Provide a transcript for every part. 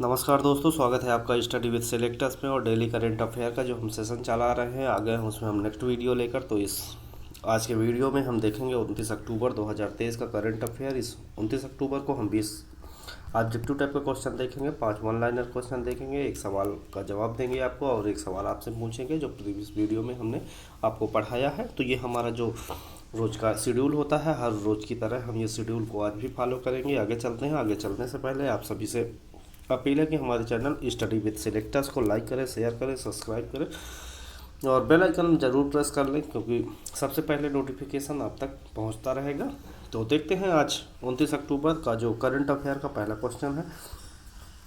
नमस्कार दोस्तों, स्वागत है आपका स्टडी विद सेलेक्टर्स में। और डेली करंट अफेयर का जो हम सेशन चला रहे हैं आगे हैं उसमें हम नेक्स्ट वीडियो लेकर। तो इस आज के वीडियो में हम देखेंगे 29 अक्टूबर 2023 का करंट अफेयर। इस 29 अक्टूबर को हम 20 ऑब्जेक्टिव टाइप का क्वेश्चन देखेंगे, 5 वन लाइनर क्वेश्चन देखेंगे, एक सवाल का जवाब देंगे आपको और एक सवाल आपसे पूछेंगे जो प्रीवियस वीडियो में हमने आपको पढ़ाया है। तो ये हमारा जो रोज़ का शेड्यूल होता है, हर रोज़ की तरह हम ये शेड्यूल को आज भी फॉलो करेंगे। आगे चलते हैं। आगे चलने से पहले आप सभी से अपील है कि हमारे चैनल स्टडी विद सेलेक्टर्स को लाइक करें, शेयर करें, सब्सक्राइब करें और बेल आइकन जरूर प्रेस कर लें, क्योंकि सबसे पहले नोटिफिकेशन आप तक पहुंचता रहेगा। तो देखते हैं आज 29 अक्टूबर का जो करंट अफेयर का पहला क्वेश्चन है,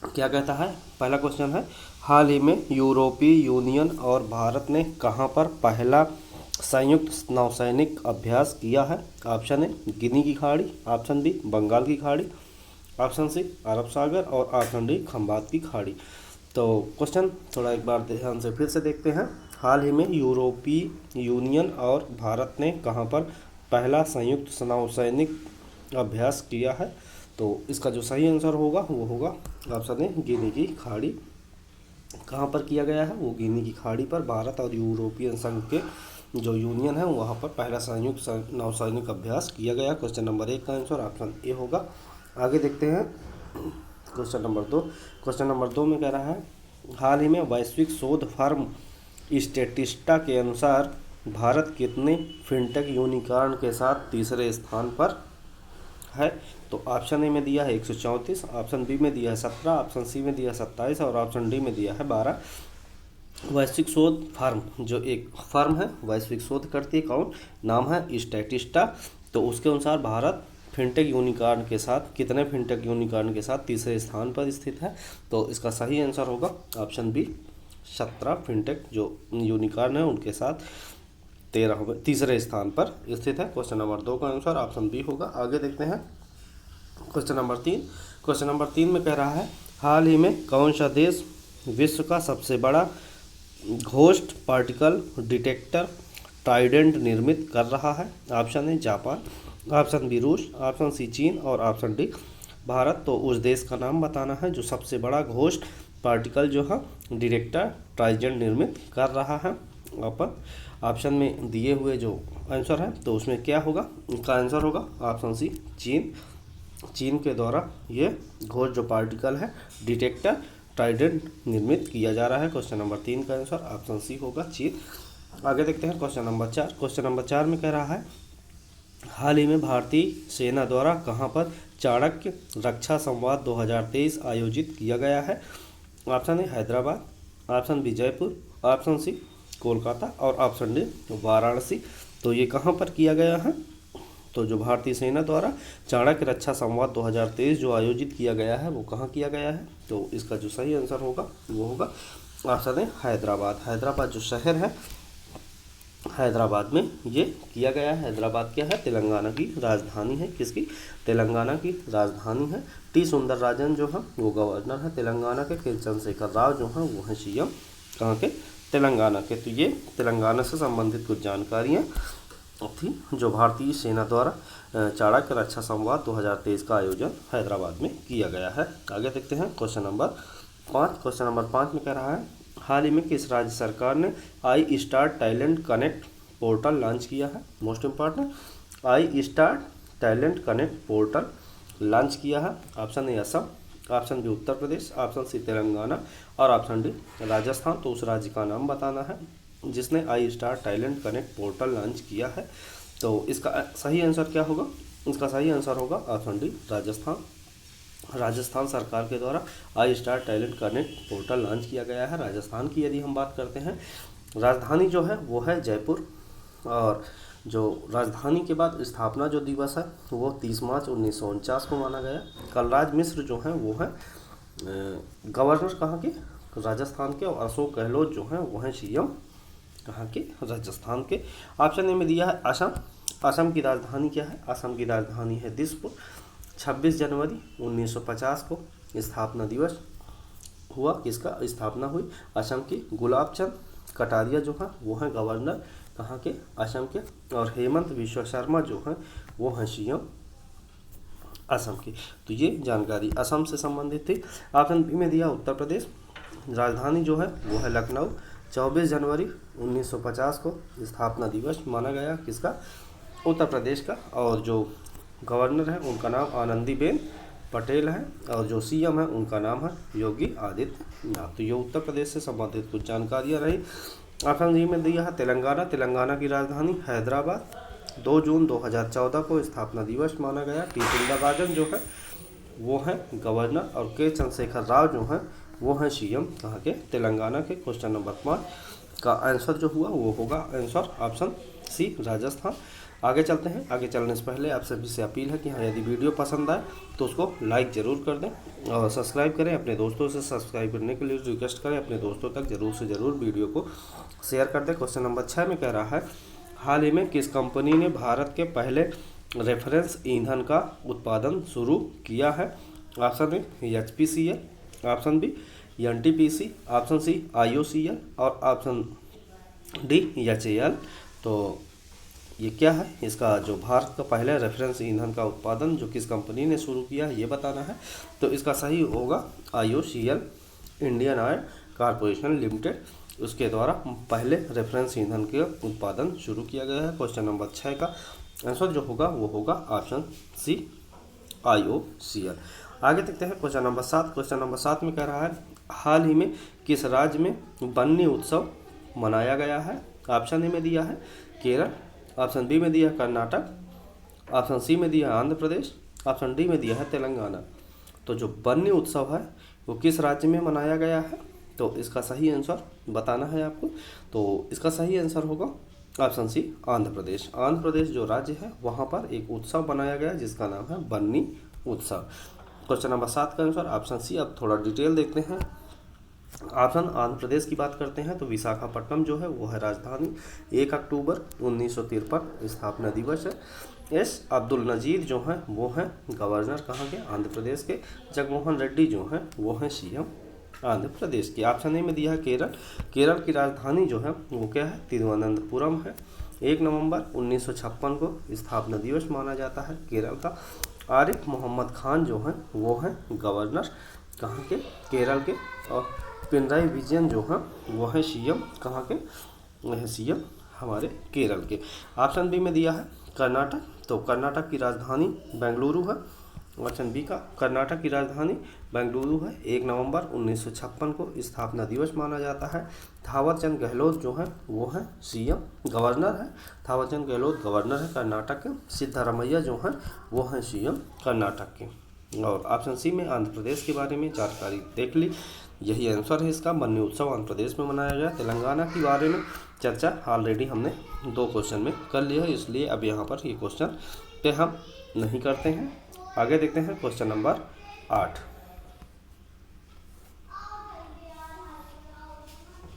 क्या कहता है। पहला क्वेश्चन है, हाल ही में यूरोपीय यूनियन और भारत ने कहाँ पर पहला संयुक्त नौसैनिक अभ्यास किया है। ऑप्शन ए गिनी की खाड़ी, ऑप्शन बी बंगाल की खाड़ी, ऑप्शन सी अरब सागर और ऑप्शन डी खंबात की खाड़ी। तो क्वेश्चन थोड़ा एक बार ध्यान से फिर से देखते हैं। हाल ही में यूरोपीय यूनियन और भारत ने कहाँ पर पहला संयुक्त नौसैनिक अभ्यास किया है। तो इसका जो सही आंसर होगा वो होगा ऑप्शन ए गिनी की खाड़ी। कहाँ पर किया गया है, वो गिनी की खाड़ी पर भारत और यूरोपियन संघ के जो यूनियन है वहाँ पर पहला संयुक्त नौसैनिक अभ्यास किया गया। क्वेश्चन नंबर 1 का आंसर ऑप्शन ए होगा। आगे देखते हैं क्वेश्चन नंबर 2। क्वेश्चन नंबर 2 में कह रहा है, हाल ही में वैश्विक शोध फर्म स्टेटिस्टा के अनुसार भारत कितने फिनटेक यूनिकॉर्न के साथ तीसरे स्थान पर है। तो ऑप्शन ए में दिया है 134, ऑप्शन बी में दिया है 17, ऑप्शन सी में दिया है 27 और ऑप्शन डी में दिया है 12। वैश्विक शोध फर्म जो एक फर्म है, वैश्विक शोध करती है, कौन, नाम है स्टैटिस्टा। तो उसके अनुसार भारत फिनटेक यूनिकॉर्न के साथ कितने फिनटेक यूनिकॉर्न के साथ तीसरे स्थान पर स्थित है। तो इसका सही आंसर होगा ऑप्शन बी 17 फिनटेक जो यूनिकॉर्न है उनके साथ 13 तीसरे स्थान पर स्थित है। क्वेश्चन नंबर 2 का आंसर ऑप्शन बी होगा। आगे देखते हैं क्वेश्चन नंबर 3। क्वेश्चन नंबर 3 में कह रहा है, हाल ही में कौन सा देश विश्व का सबसे बड़ा घोस्ट पार्टिकल डिटेक्टर ट्राइडेंट निर्मित कर रहा है। Option A Japan, option B रूस, ऑप्शन सी चीन और ऑप्शन डी भारत। तो उस देश का नाम बताना है जो सबसे बड़ा घोस्ट पार्टिकल जो है डिटेक्टर ट्राइडेंट निर्मित कर रहा है। ऑप्शन में दिए हुए जो आंसर है तो उसमें क्या होगा, इसका आंसर होगा ऑप्शन सी चीन। चीन के द्वारा ये घोस्ट जो पार्टिकल है डिटेक्टर ट्राइडेंट निर्मित किया जा रहा है। क्वेश्चन नंबर 3 का आंसर ऑप्शन सी होगा चीन। आगे देखते हैं क्वेश्चन नंबर 4। क्वेश्चन नंबर 4 में कह रहा है, हाल ही में भारतीय सेना द्वारा कहां पर चाणक्य रक्षा संवाद 2023 आयोजित किया गया है। Option A Hyderabad, option B Jaipur, option C Kolkata और ऑप्शन डी वाराणसी। तो ये कहां पर किया गया है, तो जो भारतीय सेना द्वारा चाणक्य रक्षा संवाद 2023 जो आयोजित किया गया है वो कहाँ किया गया है। तो इसका जो सही आंसर होगा वो होगा ऑप्शन है हैदराबाद। हैदराबाद जो शहर है, हैदराबाद में ये किया गया है। हैदराबाद क्या है, तेलंगाना की राजधानी है। किसकी, तेलंगाना की राजधानी है। टी सुंदरराजन जो है वो गवर्नर है तेलंगाना के। के चंद्रशेखर राव जो हैं वो हैं सीएम कहाँ के, तेलंगाना के। तो ये तेलंगाना से संबंधित कुछ जानकारियाँ थी जो भारतीय सेना द्वारा चाणक्य रक्षा संवाद 2023 का आयोजन हैदराबाद में किया गया है। आगे देखते हैं क्वेश्चन नंबर 5। क्वेश्चन नंबर 5 में कह रहा है, हाल ही में किस राज्य सरकार ने I star talent connect portal launch किया है। Most important, I star talent connect portal launch किया है। Option A Assam, option B Uttar Pradesh, option C Telangana और ऑप्शन डी राजस्थान। तो उस राज्य का नाम बताना है जिसने I star talent connect portal launch किया है। तो इसका सही आंसर क्या होगा, इसका सही आंसर होगा ऑप्शन डी राजस्थान। राजस्थान सरकार के द्वारा I star talent connect portal launch किया गया है। राजस्थान की यदि हम बात करते हैं, राजधानी जो है वो है जयपुर और जो राजधानी के बाद स्थापना जो दिवस है वो 30 मार्च 1949 को माना गया। कलराज मिश्र जो हैं वो हैं गवर्नर कहाँ के, राजस्थान के। और अशोक गहलोत जो हैं वो हैं सीएम कहाँ के, राजस्थान के। ऑप्शन ए में दिया है असम। असम की राजधानी क्या है, असम की राजधानी है दिसपुर। 26 जनवरी 1950 को स्थापना दिवस हुआ, किसका स्थापना हुई, असम की। गुलाब चंद कटारिया जो है वो हैं गवर्नर कहाँ के, असम के। और हेमंत बिश्व शर्मा जो हैं वो हैं सीएम असम की। तो ये जानकारी असम से संबंधित थी। ऑप्शन बी में दिया उत्तर प्रदेश, राजधानी जो है वो है लखनऊ। 24 जनवरी 1950 को स्थापना दिवस माना गया किसका, उत्तर प्रदेश का। और जो गवर्नर है उनका नाम आनंदीबेन पटेल है, और जो सीएम है उनका नाम है योगी आदित्यनाथ। तो ये उत्तर प्रदेश से संबंधित कुछ जानकारियाँ रही। ऑप्शन डी में दिया है तेलंगाना, तेलंगाना की राजधानी हैदराबाद। 2 जून 2014 को स्थापना दिवस माना गया। टी सुंदरराजन जो है वो है गवर्नर, और के चंद्रशेखर राव जो हैं वो हैं सीएम कहाँ के, तेलंगाना के। क्वेश्चन नंबर 5 का आंसर जो हुआ वो होगा आंसर ऑप्शन सी राजस्थान। आगे चलते हैं। आगे चलने से पहले आप सभी से अपील है कि हाँ, यदि वीडियो पसंद आए तो उसको लाइक ज़रूर कर दें और सब्सक्राइब करें। अपने दोस्तों से सब्सक्राइब करने के लिए रिक्वेस्ट करें, अपने दोस्तों तक ज़रूर से ज़रूर वीडियो को शेयर कर दें। क्वेश्चन नंबर 6 में कह रहा है, हाल ही में किस कंपनी ने भारत के पहले रेफरेंस ईंधन का उत्पादन शुरू किया है। Option A HPCL, option B NTPC, option C IOCL और ऑप्शन डी HAL। तो ये क्या है, इसका जो भारत का पहले रेफरेंस ईंधन का उत्पादन जो किस कंपनी ने शुरू किया है ये बताना है। तो इसका सही होगा IOCL, Indian oil corporation limited, उसके द्वारा पहले रेफरेंस ईंधन के उत्पादन शुरू किया गया है। क्वेश्चन नंबर 6 का आंसर जो होगा वो होगा ऑप्शन सी IOCL। आगे देखते हैं क्वेश्चन नंबर 7। क्वेश्चन नंबर 7 में कह रहा है, हाल ही में किस राज्य में बन्नी उत्सव मनाया गया है। ऑप्शन ए में दिया है केरल, ऑप्शन बी में दिया है कर्नाटक, ऑप्शन सी में दिया है आंध्र प्रदेश, ऑप्शन डी में दिया है तेलंगाना। तो जो बन्नी उत्सव है वो किस राज्य में मनाया गया है, तो इसका सही आंसर बताना है आपको। तो इसका सही आंसर होगा ऑप्शन सी आंध्र प्रदेश। आंध्र प्रदेश जो राज्य है वहाँ पर एक उत्सव मनाया गया जिसका नाम है बन्नी उत्सव। क्वेश्चन नंबर 7 का आंसर ऑप्शन सी। अब थोड़ा डिटेल देखते हैं। ऑप्शन आंध्र प्रदेश की बात करते हैं तो विशाखापट्टनम जो है वो है राजधानी। 1 अक्टूबर 1953 स्थापना दिवस है। एस अब्दुल नजीर जो हैं वो हैं गवर्नर कहाँ के, आंध्र प्रदेश के। जगनमोहन रेड्डी जो हैं वो हैं सीएम आंध्र प्रदेश की। ऑप्शन ए में दिया है केरल, केरल की राजधानी जो है वो क्या है, तिरुवनंतपुरम है। 1 नवंबर 1956 को स्थापना दिवस माना जाता है केरल का। आरिफ मोहम्मद खान जो हैं वो हैं गवर्नर कहाँ के, केरल के। और पिनराई विजयन जो हैं वो हैं सीएम कहाँ के, सीएम हमारे केरल के। ऑप्शन बी में दिया है कर्नाटक, तो कर्नाटक की राजधानी बेंगलुरु है। ऑप्शन बी का कर्नाटक की राजधानी बेंगलुरु है। 1 नवंबर 1956 को स्थापना दिवस माना जाता है। थावरचंद गहलोत जो हैं वो हैं सीएम गवर्नर है। थावरचंद गहलोत गवर्नर है कर्नाटक के। सिद्धारमैया जो हैं वो हैं सीएम कर्नाटक के। और ऑप्शन सी में आंध्र प्रदेश के बारे में जानकारी देख ली, यही आंसर है इसका। बन्नी उत्सव आंध्र प्रदेश में मनाया गया। तेलंगाना के बारे में चर्चा ऑलरेडी हमने 2 क्वेश्चन में कर लिया है, इसलिए अब यहाँ पर ये क्वेश्चन पे हम नहीं करते हैं। आगे देखते हैं क्वेश्चन नंबर 8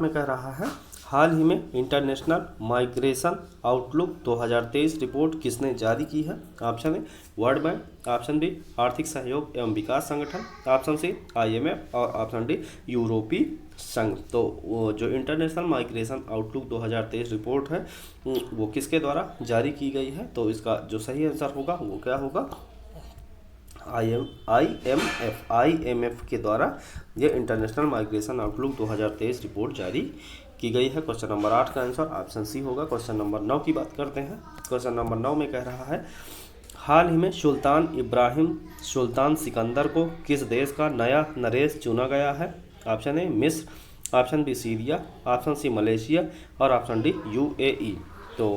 में कह रहा है, हाल ही में इंटरनेशनल माइग्रेशन आउटलुक 2023 रिपोर्ट किसने जारी की है। Option A world bank, option B आर्थिक सहयोग एवं विकास संगठन, ऑप्शन सी IMF और ऑप्शन डी यूरोपीय संघ। तो वो जो इंटरनेशनल माइग्रेशन आउटलुक 2023 रिपोर्ट है वो किसके द्वारा जारी की गई है, तो इसका जो सही आंसर होगा वो क्या होगा, IMF के द्वारा ये इंटरनेशनल माइग्रेशन आउटलुक 2023 रिपोर्ट जारी की गई है। क्वेश्चन नंबर 8 का आंसर ऑप्शन सी होगा। क्वेश्चन नंबर 9 की बात करते हैं। क्वेश्चन नंबर 9 में कह रहा है, हाल ही में सुल्तान इब्राहिम सुल्तान सिकंदर को किस देश का नया नरेश चुना गया है। ऑप्शन ए मिस्र, option B Syria, option C Malaysia और ऑप्शन डी UAE। तो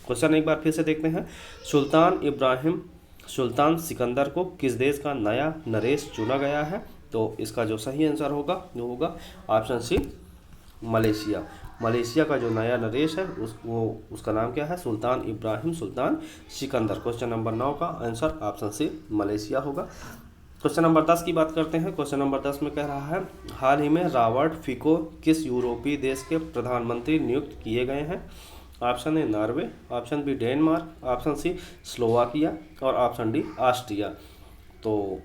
क्वेश्चन एक बार फिर से देखते हैं। सुल्तान इब्राहिम सुल्तान सिकंदर को किस देश का नया नरेश चुना गया है, तो इसका जो सही आंसर होगा वो होगा ऑप्शन सी मलेशिया। मलेशिया का जो नया नरेश है उसका नाम क्या है, सुल्तान इब्राहिम सुल्तान सिकंदर। क्वेश्चन नंबर 9 का आंसर ऑप्शन सी मलेशिया होगा। क्वेश्चन नंबर 10 की बात करते हैं। क्वेश्चन नंबर 10 में कह रहा है, हाल ही में रॉबर्ट फिको किस यूरोपीय देश के प्रधानमंत्री नियुक्त किए गए हैं। Option A Norway, option B Denmark, option C Slovakia और ऑप्शन डी ऑस्ट्रिया। तो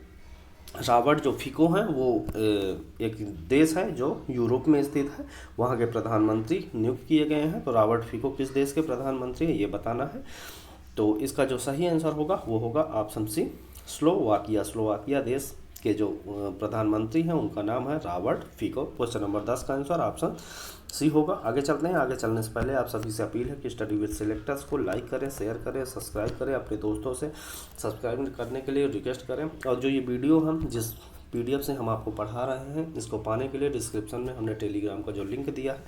रॉबर्ट जो फिको हैं वो एक देश है जो यूरोप में स्थित है, वहाँ के प्रधानमंत्री नियुक्त किए गए हैं। तो रॉबर्ट फिको किस देश के प्रधानमंत्री हैं ये बताना है। तो इसका जो सही आंसर होगा वो होगा ऑप्शन सी स्लोवाकिया देश के जो प्रधानमंत्री हैं उनका नाम है रॉबर्ट फिको। क्वेश्चन नंबर 10 का आंसर ऑप्शन सी होगा। आगे चलते हैं। आगे चलने से पहले आप सभी से अपील है कि स्टडी विद सिलेक्टर्स को लाइक करें, शेयर करें, सब्सक्राइब करें, अपने दोस्तों से सब्सक्राइब करने के लिए रिक्वेस्ट करें। और जो ये वीडियो हम जिस PDF से हम आपको पढ़ा रहे हैं, इसको पाने के लिए डिस्क्रिप्शन में हमने टेलीग्राम का जो लिंक दिया है,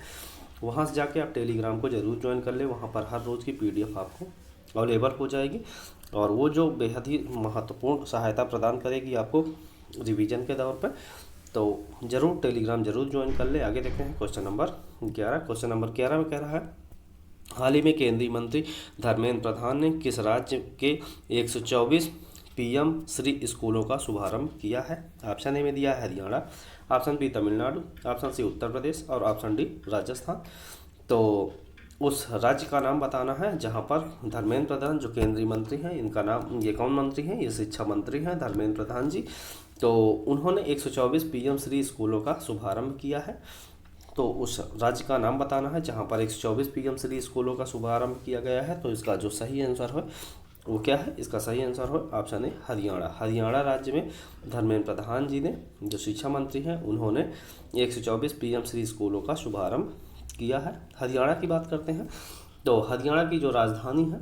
वहाँ से जाके आप टेलीग्राम को ज़रूर ज्वाइन कर लें। वहाँ पर हर रोज़ की PDF आपको अवेलेबल हो जाएगी और वो जो बेहद ही महत्वपूर्ण सहायता प्रदान करेगी आपको रिवीजन के दौर पर। तो ज़रूर टेलीग्राम ज़रूर ज्वाइन कर ले। आगे देखते हैं क्वेश्चन नंबर 11। क्वेश्चन नंबर 11 में कह रहा है, हाल ही में केंद्रीय मंत्री धर्मेंद्र प्रधान ने किस राज्य के 124 PM श्री स्कूलों का शुभारंभ किया है? ऑप्शन ए में दिया है Haryana, option B Tamil Nadu, option C Uttar Pradesh और ऑप्शन डी राजस्थान। तो उस राज्य का नाम बताना है जहां पर धर्मेंद्र प्रधान जो केंद्रीय मंत्री हैं, इनका नाम, ये कौन मंत्री हैं? ये शिक्षा मंत्री हैं धर्मेंद्र प्रधान जी। तो उन्होंने 124 PM श्री स्कूलों का शुभारंभ किया है। तो उस राज्य का नाम बताना है जहां पर 124 PM श्री स्कूलों का शुभारंभ किया गया है। तो इसका जो सही आंसर है वो क्या है? इसका सही आंसर है ऑप्शन ए हरियाणा। हरियाणा राज्य में धर्मेंद्र प्रधान जी ने, जो शिक्षा मंत्री हैं, उन्होंने 124 PM श्री स्कूलों का शुभारंभ किया है। हरियाणा की बात करते हैं तो हरियाणा की जो राजधानी है,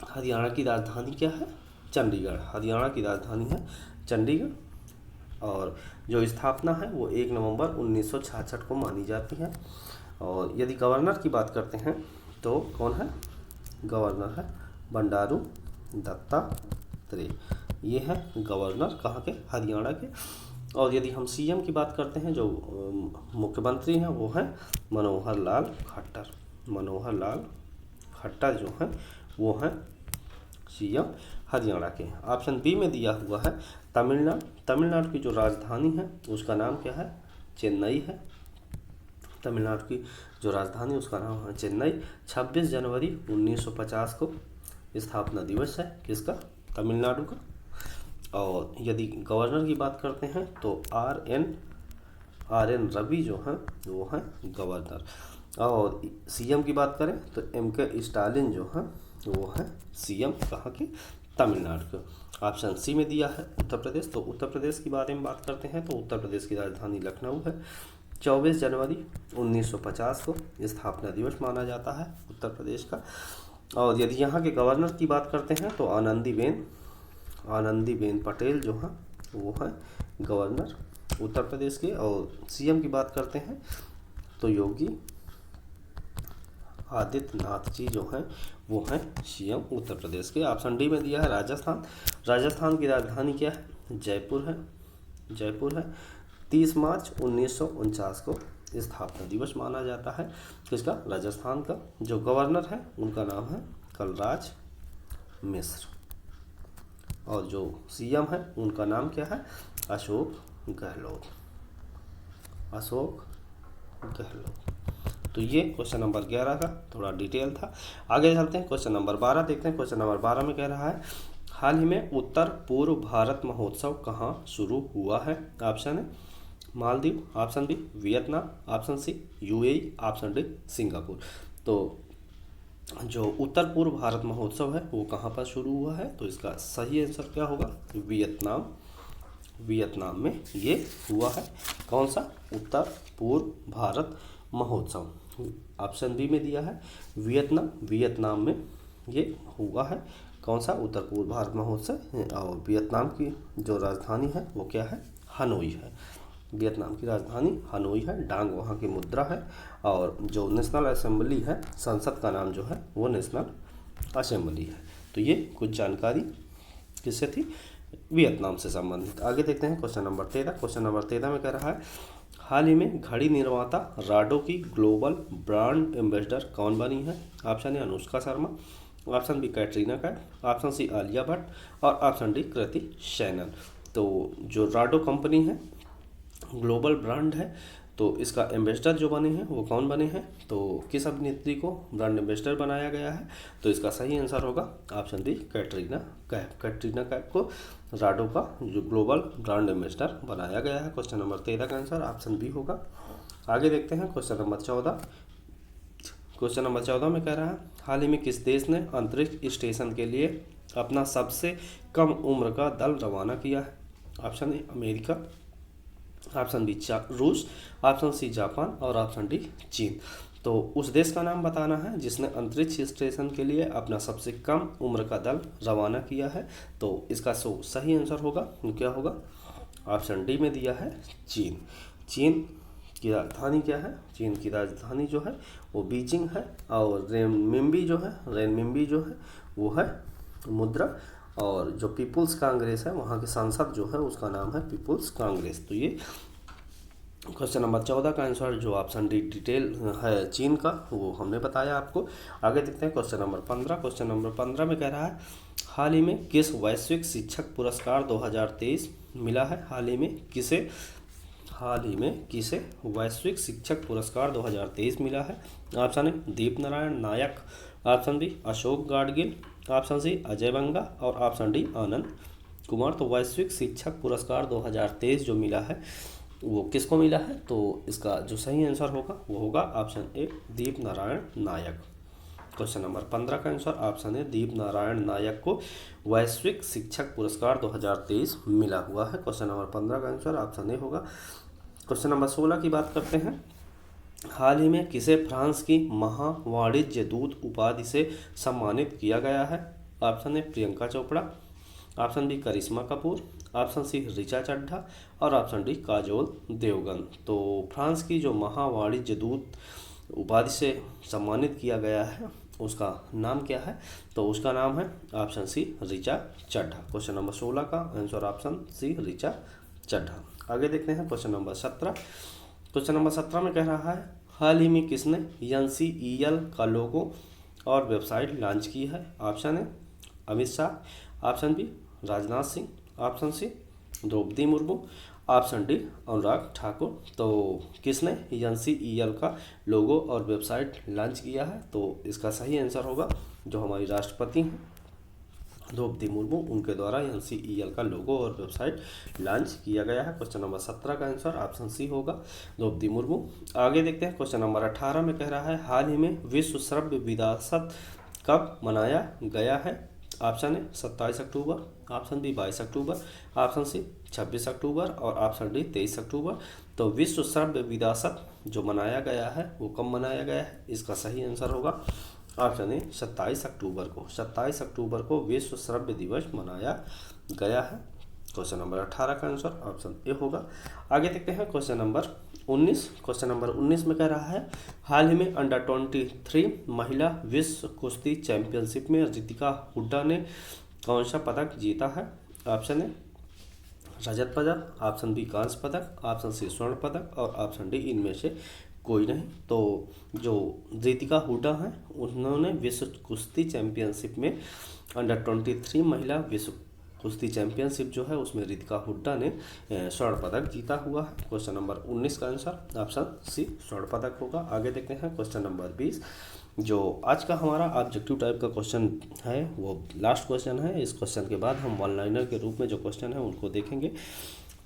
हरियाणा की राजधानी क्या है? चंडीगढ़। हरियाणा की राजधानी है चंडीगढ़ और जो स्थापना है वो 1 नवंबर 1966 को मानी जाती है। और यदि गवर्नर की बात करते हैं तो कौन है? गवर्नर है बंडारू दत्तात्रेय। ये है गवर्नर कहाँ के? हरियाणा के। और यदि हम CM की बात करते हैं, जो मुख्यमंत्री हैं वो हैं मनोहर लाल खट्टर। मनोहर लाल खट्टर जो हैं वो हैं CM हरियाणा के। ऑप्शन बी में दिया हुआ है तमिलनाडु। तमिलनाडु की जो राजधानी है उसका नाम क्या है? चेन्नई है। तमिलनाडु की जो राजधानी उसका नाम है चेन्नई। 26 जनवरी 1950 को स्थापना दिवस है किसका? तमिलनाडु का। और यदि गवर्नर की बात करते हैं तो RN रवि जो हैं वो हैं गवर्नर। और CM की बात करें तो MK स्टालिन जो हैं वो हैं CM कहाँ के? तमिलनाडु के। ऑप्शन सी में दिया है उत्तर प्रदेश। तो उत्तर प्रदेश के बारे में बात करते हैं तो उत्तर प्रदेश की राजधानी लखनऊ है। 24 जनवरी 1950 को स्थापना दिवस माना जाता है उत्तर प्रदेश का। और यदि यहाँ के गवर्नर की बात करते हैं तो आनंदीबेन पटेल जो हैं वो हैं गवर्नर उत्तर प्रदेश के। और CM की बात करते हैं तो योगी आदित्यनाथ जी जो हैं वो हैं CM उत्तर प्रदेश के। ऑप्शन डी में दिया है राजस्थान। राजस्थान की राजधानी क्या है? जयपुर है। 30 मार्च 1949 को स्थापना दिवस माना जाता है किसका? राजस्थान का। जो गवर्नर है उनका नाम है कलराज मिश्र। और जो CM है उनका नाम क्या है? अशोक गहलोत। तो ये क्वेश्चन नंबर 11 का थोड़ा डिटेल था। आगे चलते हैं क्वेश्चन नंबर 12 देखते हैं। क्वेश्चन नंबर 12 में कह रहा है, हाल ही में उत्तर पूर्व भारत महोत्सव कहाँ शुरू हुआ है? ऑप्शन है Maldives, option B Vietnam, option C UAE, option D Singapore. तो जो उत्तर पूर्व भारत महोत्सव है वो कहाँ पर शुरू हुआ है? तो इसका सही आंसर क्या होगा? वियतनाम में ये हुआ है। कौन सा? उत्तर पूर्व भारत महोत्सव। ऑप्शन बी में दिया है वियतनाम में ये हुआ है। कौन सा? उत्तर पूर्व भारत महोत्सव। और वियतनाम की जो राजधानी है वो क्या है? हनोई है। वियतनाम की राजधानी हनोई है। डांग वहाँ की मुद्रा है। और जो नेशनल असेंबली है, संसद का नाम जो है वो नेशनल असेंबली है। तो ये कुछ जानकारी किससे थी? वियतनाम से संबंधित। आगे देखते हैं क्वेश्चन नंबर 13। क्वेश्चन नंबर 13 में कह रहा है, हाल ही में घड़ी निर्माता राडो की ग्लोबल ब्रांड एम्बेसडर कौन बनी है? Option A Anushka Sharma, option B Katrina Kaif, option C Alia Bhatt और ऑप्शन डी कृति सैनन। तो जो राडो कंपनी है, ग्लोबल ब्रांड है, तो इसका एम्बेसडर जो बने हैं वो कौन बने हैं? तो किस अभिनेत्री को ब्रांड एम्बेसडर बनाया गया है? तो इसका सही आंसर होगा ऑप्शन बी कैटरीना कैफ। कैटरीना कैफ को राडो का जो ग्लोबल ब्रांड एम्बेसडर बनाया गया है। क्वेश्चन नंबर 13 का आंसर ऑप्शन बी होगा। आगे देखते हैं क्वेश्चन नंबर 14। क्वेश्चन नंबर 14 में कह रहा है, हाल ही में किस देश ने अंतरिक्ष स्टेशन के लिए अपना सबसे कम उम्र का दल रवाना किया है? Option A America, option B रूस, ऑप्शन सी जापान और ऑप्शन डी चीन। तो उस देश का नाम बताना है जिसने अंतरिक्ष स्टेशन के लिए अपना सबसे कम उम्र का दल रवाना किया है। तो इसका सही आंसर होगा, क्या होगा? ऑप्शन डी में दिया है चीन। चीन की राजधानी क्या है? चीन की राजधानी जो है वो बीजिंग है, और रेनमिंबी जो है वो है मुद्रा, और जो पीपुल्स कांग्रेस है वहाँ के सांसद जो है उसका नाम है पीपुल्स कांग्रेस। तो ये क्वेश्चन नंबर 14 का आंसर जो ऑप्शन डी डिटेल है चीन का, वो हमने बताया आपको। आगे देखते हैं क्वेश्चन नंबर 15। क्वेश्चन नंबर 15 में कह रहा है हाल ही में किस वैश्विक शिक्षक पुरस्कार 2023 मिला है? हाल ही में किसे वैश्विक शिक्षक पुरस्कार 2023 मिला है? Option A Deep Narayan Nayak, option B Ashok Gadgil, option C Ajay Banga और ऑप्शन डी आनंद कुमार। तो वैश्विक शिक्षक पुरस्कार 2023 जो मिला है वो किसको मिला है? तो इसका जो सही आंसर होगा वो होगा option A Deep Narayan Nayak. Question number 15 का आंसर ऑप्शन है दीप नारायण नायक को वैश्विक शिक्षक पुरस्कार 2023 मिला हुआ है। क्वेश्चन नंबर 15 का आंसर ऑप्शन ए होगा। क्वेश्चन नंबर 16 की बात करते हैं। हाल ही में किसे फ्रांस की महावाणिज्य दूत उपाधि से सम्मानित किया गया है? Option A Priyanka Chopra, option B Karisma Kapoor, option C Richa Chadha और ऑप्शन डी काजोल देवगन। तो फ्रांस की जो महावाणिज्य दूत उपाधि से सम्मानित किया गया है उसका नाम क्या है? तो उसका नाम है option C Richa Chadha. Question number 16 का answer option C Richa Chadha. आगे देखते हैं क्वेश्चन नंबर 17। क्वेश्चन नंबर 17 में कह रहा है हाल ही में किसने NCEL का लोगो और वेबसाइट लॉन्च की है? Option A Amit Shah, option B Rajnath Singh, option C Droupadi Murmu, option D Anurag Thakur. तो किसने NCEL का लोगो और वेबसाइट लॉन्च किया है? तो इसका सही आंसर होगा जो हमारी राष्ट्रपति हैं द्रौपदी मुर्मू, उनके द्वारा NCEL का लोगो और वेबसाइट लॉन्च किया गया है। क्वेश्चन नंबर 17 का आंसर ऑप्शन सी होगा द्रौपदी मुर्मू। आगे देखते हैं क्वेश्चन नंबर 18 में कह रहा है हाल ही में विश्व श्रव्य विरासत कब मनाया गया है? ऑप्शन ए 27 अक्टूबर, ऑप्शन बी 22 अक्टूबर, ऑप्शन सी 26 अक्टूबर और ऑप्शन डी 23 अक्टूबर। तो विश्व श्रव्य विरासत जो मनाया गया है वो कब मनाया गया है? इसका सही आंसर होगा ऑप्शन ए 27 अक्टूबर को। 27 अक्टूबर को विश्व श्रव्य दिवस मनाया गया है। क्वेश्चन नंबर 18 का आंसर ऑप्शन ए होगा। आगे देखते हैं क्वेश्चन नंबर 19। क्वेश्चन नंबर 19 में कह रहा है हाल ही में अंडर 23 महिला विश्व कुश्ती चैंपियनशिप में रितिका हुड्डा ने कौन सा पदक जीता है? ऑप्शन ए रजत पदक, ऑप्शन बी कांस्य पदक, ऑप्शन सी स्वर्ण पदक और ऑप्शन डी इनमें से कोई नहीं। तो जो रितिका हुड्डा हैं उन्होंने विश्व कुश्ती चैंपियनशिप में अंडर 23 महिला विश्व कुश्ती चैंपियनशिप जो है उसमें रितिका हुड्डा ने स्वर्ण पदक जीता हुआ है। क्वेश्चन नंबर 19 का आंसर ऑप्शन सी स्वर्ण पदक होगा। आगे देखते हैं क्वेश्चन नंबर 20 जो आज का हमारा ऑब्जेक्टिव टाइप का क्वेश्चन है वो लास्ट क्वेश्चन है। इस क्वेश्चन के बाद हम वन लाइनर के रूप में जो क्वेश्चन है उनको देखेंगे।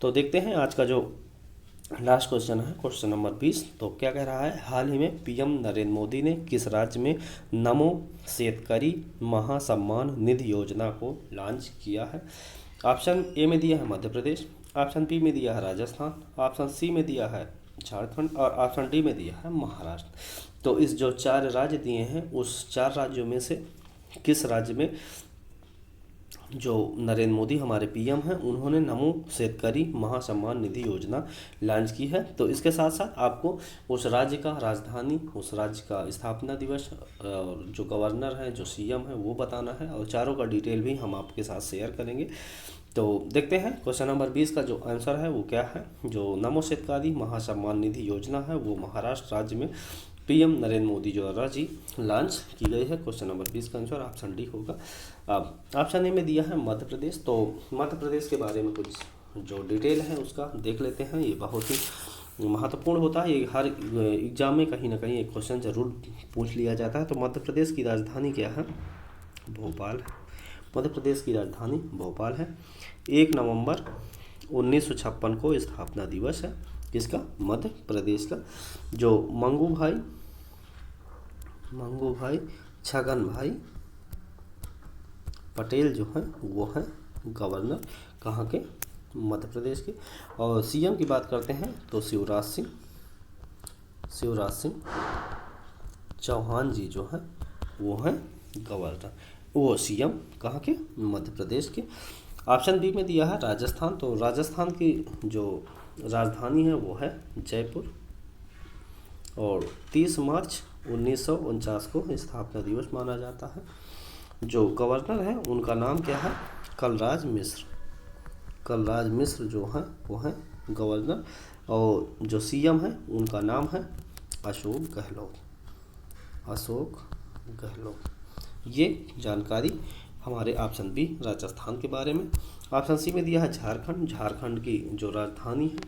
तो देखते हैं आज का जो लास्ट क्वेश्चन है क्वेश्चन नंबर 20। तो क्या कह रहा है हाल ही में PM नरेंद्र मोदी ने किस राज्य में नमो शेतकरी महासम्मान निधि योजना को लॉन्च किया है? ऑप्शन ए में दिया है मध्य प्रदेश, ऑप्शन बी में दिया है राजस्थान, ऑप्शन सी में दिया है झारखंड और ऑप्शन डी में दिया है महाराष्ट्र। तो इस जो 4 राज्य दिए हैं उस 4 राज्यों में से किस राज्य में जो नरेंद्र मोदी हमारे PM हैं उन्होंने नमो शेतकरी महासम्मान निधि योजना लॉन्च की है? तो इसके साथ साथ आपको उस राज्य का राजधानी, उस राज्य का स्थापना दिवस, जो गवर्नर है, जो CM है वो बताना है और चारों का डिटेल भी हम आपके साथ शेयर करेंगे। तो देखते हैं क्वेश्चन नंबर 20 का जो आंसर है वो क्या है। जो नमो शेतकरी महासम्मान निधि योजना है वो महाराष्ट्र राज्य में PM नरेंद्र मोदी द्वारा जी लॉन्च की गई है। क्वेश्चन नंबर 20 का आंसर ऑप्शन डी होगा। अब ऑप्शन ए में दिया है मध्य प्रदेश। तो मध्य प्रदेश के बारे में कुछ जो डिटेल है उसका देख लेते हैं। ये बहुत ही महत्वपूर्ण होता है, ये हर एग्जाम में कहीं ना कहीं एक क्वेश्चन जरूर पूछ लिया जाता है। तो मध्य प्रदेश की राजधानी क्या है? भोपाल है। मध्य प्रदेश की राजधानी भोपाल है। 1 नवंबर 1956 को स्थापना दिवस है किसका? मध्य प्रदेश का। जो मंगू भाई छगन भाई पटेल जो हैं वो हैं गवर्नर, कहाँ के? मध्य प्रदेश के। और सीएम की बात करते हैं तो शिवराज सिंह चौहान जी जो हैं वो हैं गवर्नर, वो सीएम कहाँ के? मध्य प्रदेश के। ऑप्शन बी में दिया है राजस्थान, तो राजस्थान की जो राजधानी है वो है जयपुर। और 30 मार्च 1949 को स्थापना दिवस माना जाता है। जो गवर्नर है उनका नाम क्या है? कलराज मिश्र जो है वो है गवर्नर। और जो सीएम है उनका नाम है अशोक गहलोत। ये जानकारी हमारे ऑप्शन बी राजस्थान के बारे में। ऑप्शन सी में दिया है झारखंड की जो राजधानी है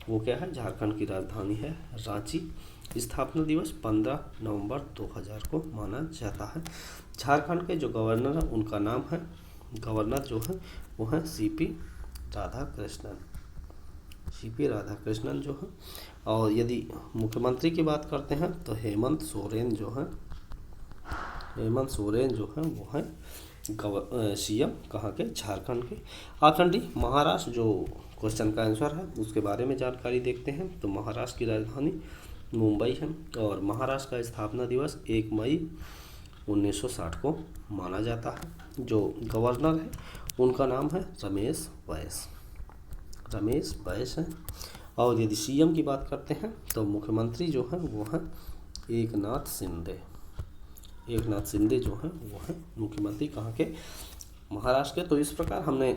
वो क्या है? झारखंड की राजधानी है रांची। स्थापना दिवस 15 नवंबर 2000 को माना जाता है। झारखंड के जो गवर्नर हैं उनका नाम है, गवर्नर जो है वो है सीपी राधाकृष्णन जो है। और यदि मुख्यमंत्री की बात करते हैं तो हेमंत सोरेन जो है वो है सीएम कहाँ के? झारखंड के। ऑप्शन डी महाराष्ट्र जो क्वेश्चन का आंसर है उसके बारे में जानकारी देखते हैं। तो महाराष्ट्र की राजधानी मुंबई है। और महाराष्ट्र का स्थापना दिवस 1 मई 1960 को माना जाता है। जो गवर्नर है उनका नाम है रमेश बैस है। और यदि सीएम की बात करते हैं तो मुख्यमंत्री जो है वो है एकनाथ शिंदे जो है वो है मुख्यमंत्री कहाँ के? महाराष्ट्र के। तो इस प्रकार हमने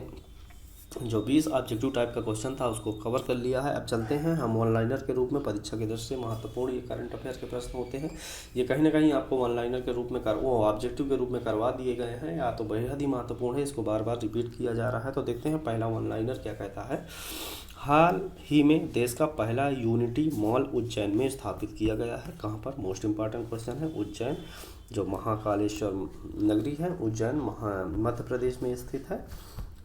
जो 20 ऑब्जेक्टिव टाइप का क्वेश्चन था उसको कवर कर लिया है। अब चलते हैं हम ऑनलाइनर के रूप में, परीक्षा की दृष्टि से महत्वपूर्ण ये करंट अफेयर के प्रश्न होते हैं। ये कहीं ना कहीं आपको ऑनलाइनर के रूप में ऑब्जेक्टिव के रूप में करवा दिए गए हैं, या तो बेहद ही महत्वपूर्ण है, इसको बार बार रिपीट किया जा रहा है। तो देखते हैं पहला ऑनलाइनर क्या कहता है। हाल ही में देश का पहला यूनिटी मॉल उज्जैन में स्थापित किया गया है। कहाँ पर? मोस्ट इंपॉर्टेंट क्वेश्चन है। उज्जैन जो महाकालेश्वर नगरी है, उज्जैन मध्य प्रदेश में स्थित है।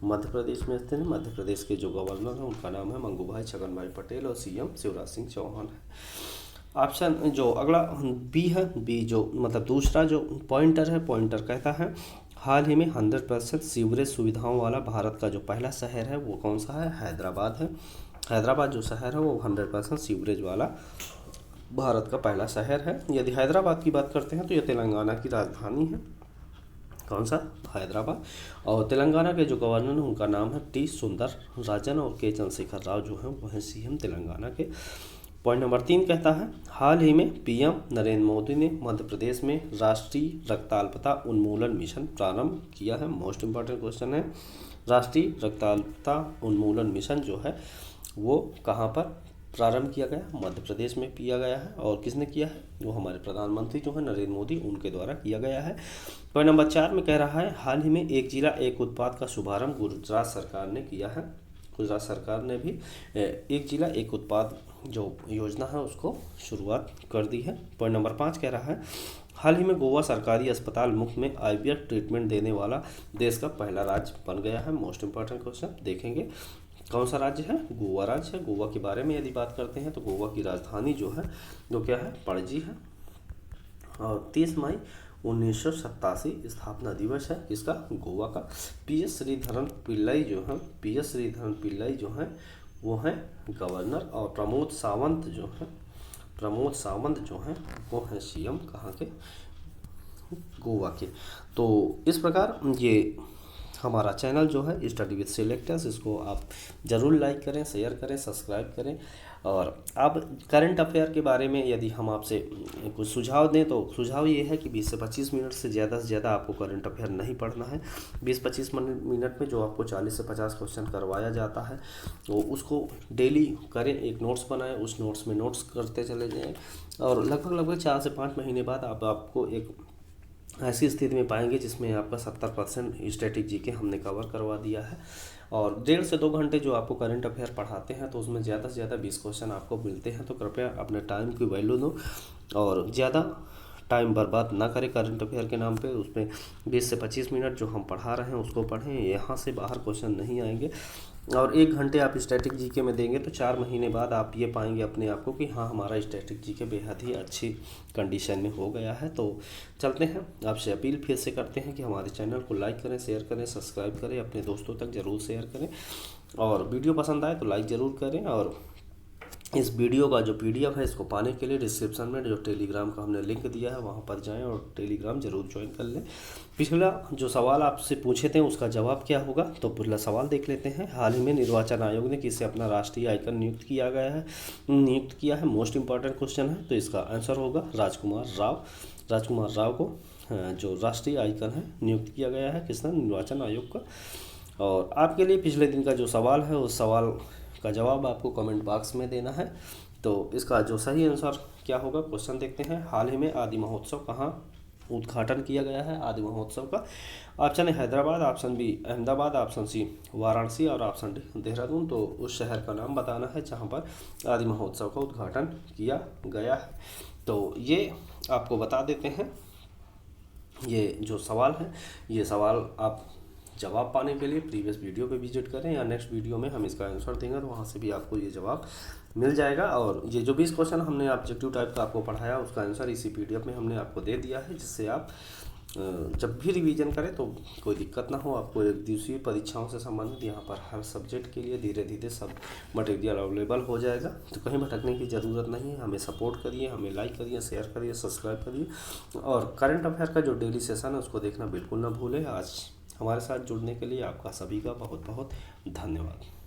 मध्य प्रदेश के जो गवर्नर हैं उनका नाम है मंगूभाई छगनभाई पटेल और सीएम शिवराज सिंह चौहान है। ऑप्शन जो अगला बी है, बी जो मतलब दूसरा जो पॉइंटर कहता है हाल ही में 100% सीवरेज सुविधाओं वाला भारत का जो पहला शहर है वो कौन सा है? हैदराबाद है। हैदराबाद जो शहर है वो 100% सीवरेज वाला भारत का पहला शहर है। यदि हैदराबाद की बात करते हैं तो ये तेलंगाना की राजधानी है। कौन सा? हैदराबाद। और तेलंगाना के जो गवर्नर हैं उनका नाम है टी सुंदरराजन और के चंद्रशेखर राव जो हैं वो हैं सीएम तेलंगाना के। पॉइंट नंबर 3 कहता है हाल ही में पीएम नरेंद्र मोदी ने मध्य प्रदेश में राष्ट्रीय रक्ताल्पता उन्मूलन मिशन प्रारंभ किया है। मोस्ट इंपॉर्टेंट क्वेश्चन है। राष्ट्रीय रक्ताल्पता उन्मूलन मिशन जो है वो कहाँ पर प्रारंभ किया गया? मध्य प्रदेश में किया गया है। और किसने किया है? वो हमारे प्रधानमंत्री जो है नरेंद्र मोदी, उनके द्वारा किया गया है। पॉइंट नंबर 4 में कह रहा है हाल ही में एक जिला एक उत्पाद का शुभारंभ गुजरात सरकार ने किया है। गुजरात सरकार ने भी एक जिला एक उत्पाद जो योजना है उसको शुरुआत कर दी है। पॉइंट नंबर 5 कह रहा है हाल ही में गोवा सरकारी अस्पताल मुफ्त में आईवीएफ ट्रीटमेंट देने वाला देश का पहला राज्य बन गया है। मोस्ट इंपॉर्टेंट क्वेश्चन देखेंगे। कौन सा राज्य है? गोवा राज्य है। गोवा के बारे में यदि बात करते हैं तो गोवा की राजधानी जो है वो क्या है? पणजी है। और 30 मई 1987 स्थापना दिवस है किसका? गोवा का। पीएस श्रीधरन पिल्लई जो हैं वो हैं गवर्नर। और प्रमोद सावंत जो हैं वो हैं सीएम कहाँ के? गोवा के। तो इस प्रकार ये हमारा चैनल जो है स्टडी विद सिलेक्टर्स, इसको आप ज़रूर लाइक करें, शेयर करें, सब्सक्राइब करें। और अब करंट अफेयर के बारे में यदि हम आपसे कुछ सुझाव दें तो सुझाव ये है कि 20 से 25 मिनट से ज़्यादा आपको करंट अफेयर नहीं पढ़ना है। 20-25 मिनट में जो आपको 40 से 50 क्वेश्चन करवाया जाता है तो उसको डेली करें, एक नोट्स बनाएं, उस नोट्स में नोट्स करते चले जाएँ। और लगभग 4 से 5 महीने बाद आपको एक ऐसी स्थिति में पाएंगे जिसमें आपका 70% स्टैटिक जीके हमने कवर करवा दिया है। और 1.5 से 2 घंटे जो आपको करंट अफेयर पढ़ाते हैं तो उसमें ज़्यादा से ज़्यादा 20 क्वेश्चन आपको मिलते हैं। तो कृपया अपने टाइम की वैल्यू दो और ज़्यादा टाइम बर्बाद ना करें करंट अफेयर के नाम पे। उसमें 20 से 25 मिनट जो हम पढ़ा रहे हैं उसको पढ़ें, यहाँ से बाहर क्वेश्चन नहीं आएंगे। और 1 घंटे आप स्टैटिक जीके में देंगे तो 4 महीने बाद आप ये पाएंगे अपने आप को कि हाँ हमारा स्टैटिक जीके बेहद ही अच्छी कंडीशन में हो गया है। तो चलते हैं, आपसे अपील फिर से करते हैं कि हमारे चैनल को लाइक करें, शेयर करें, सब्सक्राइब करें, अपने दोस्तों तक ज़रूर शेयर करें और वीडियो पसंद आए तो लाइक ज़रूर करें। और इस वीडियो का जो PDF है इसको पाने के लिए डिस्क्रिप्शन में जो टेलीग्राम का हमने लिंक दिया है वहाँ पर जाएं और टेलीग्राम ज़रूर ज्वाइन कर लें। पिछला जो सवाल आपसे पूछे थे उसका जवाब क्या होगा, तो पहला सवाल देख लेते हैं। हाल ही में निर्वाचन आयोग ने किसे अपना राष्ट्रीय आइकन नियुक्त किया है। मोस्ट इंपॉर्टेंट क्वेश्चन है, तो इसका आंसर होगा राजकुमार राव। राजकुमार राव को जो राष्ट्रीय आइकन है नियुक्त किया गया है किसने, निर्वाचन आयोग का। और आपके लिए पिछले दिन का जो सवाल है उस सवाल का जवाब आपको कमेंट बॉक्स में देना है। तो इसका जो सही आंसर क्या होगा, क्वेश्चन देखते हैं। हाल ही में आदि महोत्सव कहाँ उद्घाटन किया गया है आदि महोत्सव का। Option A Hyderabad, option B Ahmedabad, option C Varanasi और ऑप्शन डी देहरादून। तो उस शहर का नाम बताना है जहाँ पर आदि महोत्सव का उद्घाटन किया गया है। तो ये आपको बता देते हैं, ये जो सवाल है ये सवाल आप जवाब पाने के लिए प्रीवियस वीडियो पे विजिट करें या नेक्स्ट वीडियो में हम इसका आंसर देंगे तो वहाँ से भी आपको ये जवाब मिल जाएगा। और ये जो 20 क्वेश्चन हमने ऑब्जेक्टिव टाइप का आपको पढ़ाया उसका आंसर इसी PDF में हमने आपको दे दिया है, जिससे आप जब भी रिवीजन करें तो कोई दिक्कत ना हो। आपको एक दिवसीय परीक्षाओं से संबंधित यहाँ पर हर सब्जेक्ट के लिए धीरे धीरे सब मटेरियल अवेलेबल हो जाएगा। तो कहीं भटकने की ज़रूरत नहीं है। हमें सपोर्ट करिए, हमें लाइक करिए, शेयर करिए, सब्सक्राइब करिए और करंट अफेयर का जो डेली सेशन है उसको देखना बिल्कुल ना भूलें। आज हमारे साथ जुड़ने के लिए आपका सभी का बहुत बहुत धन्यवाद।